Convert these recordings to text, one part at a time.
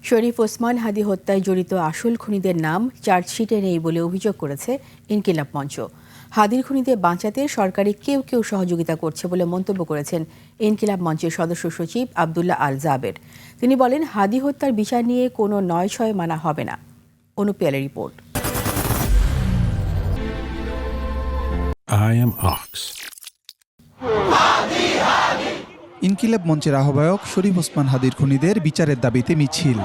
শরীফ ওসমান হাদি হত্যায় জড়িত আসল খুনিদের নাম চার্জশিটে নেই বলে অভিযোগ করেছে ইনকিলাব মঞ্চ। হাদির খুনিদের বাঁচাতে সরকারি কেউ কেউ সহযোগিতা করছে বলে মন্তব্য করেছেন ইনকিলাব মঞ্চের সদস্য সচিব আবদুল্লাহ আল জাবের। তিনি বলেন, হাদি হত্যার বিচার নিয়ে কোনো নয়-ছয় মানা হবে না। অনুপ পিয়ালের রিপোর্ট। ইনকিলাব মঞ্চের আহ্বায়ক শরীফ ওসমান হাদির খুনিদের বিচারের দাবিতে মিছিল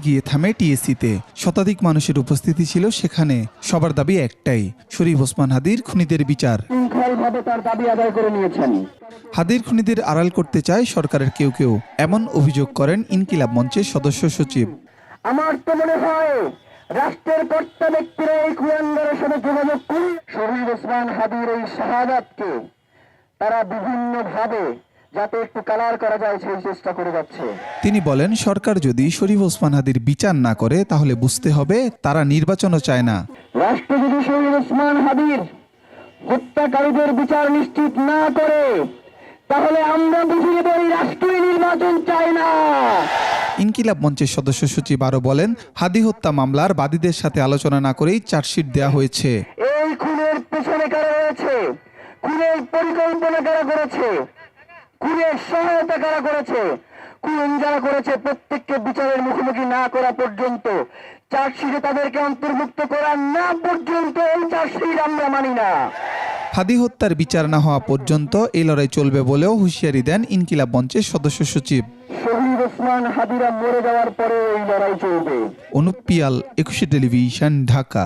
গিয়ে থামে টিএসসিতে। শতাধিক মানুষের উপস্থিতি ছিল সেখানে। সবার দাবি একটাই, শরীফ ওসমান হাদির খুনিদের বিচার। হাদির খুনিদের আড়াল করতে চায় সরকারের কেউ কেউ, এমন অভিযোগ করেন ইনকিলাব মঞ্চের সদস্য সচিব। আমার তো মনে হয় রাষ্ট্রের কর্তা ব্যক্তিরা এই কুয়াঙ্গারের সাথে যোগাযোগ করে শরীফ ওসমান হাদির এই শাহাদাতকে তারা বিভিন্নভাবে যাতে একটু কালার করা যায় সেই চেষ্টা করে যাচ্ছে। তিনি বলেন, সরকার যদি শরীফ ওসমান হাদির বিচার না করে তাহলে বুঝতে হবে তারা নির্বাচনও চায় না। রাষ্ট্র যদি শরীফ ওসমান হাদির হত্যাকারীদের বিচার নিশ্চিত না করে তাহলে আমরা বুঝিয়ে বলি রাষ্ট্রীয় নির্বাচন চাই না। ইনকিলাব মঞ্চের সদস্য সচিব আরো বলেন, হাদি হত্যা মামলার বাদীদের সাথে আলোচনা না করেই চার্জশিট দেওয়া হয়েছে। এই খুনের পেছনে কারা রয়েছে, খুনের পরিকল্পনা কারা করেছে, খুনের সহায়তা কারা করেছে, খুন যারা করেছে প্রত্যেককে বিচারের মুখোমুখি না করা পর্যন্ত, চার্জশিটে তাদেরকে অন্তর্ভুক্ত করা না পর্যন্ত এই চার্জশিট আমরা মানি না। হাদি হত্যার বিচার না হওয়া পর্যন্ত এই লড়াই চলবে বলেও হুঁশিয়ারি দেন ইনকিলাব মঞ্চের সদস্য সচিব। শহীদ ওসমান হাদিরা মরে যাওয়ার পরে এই লড়াই চলবে। অনুপ পিয়াল, 21 টেলিভিশন, ঢাকা।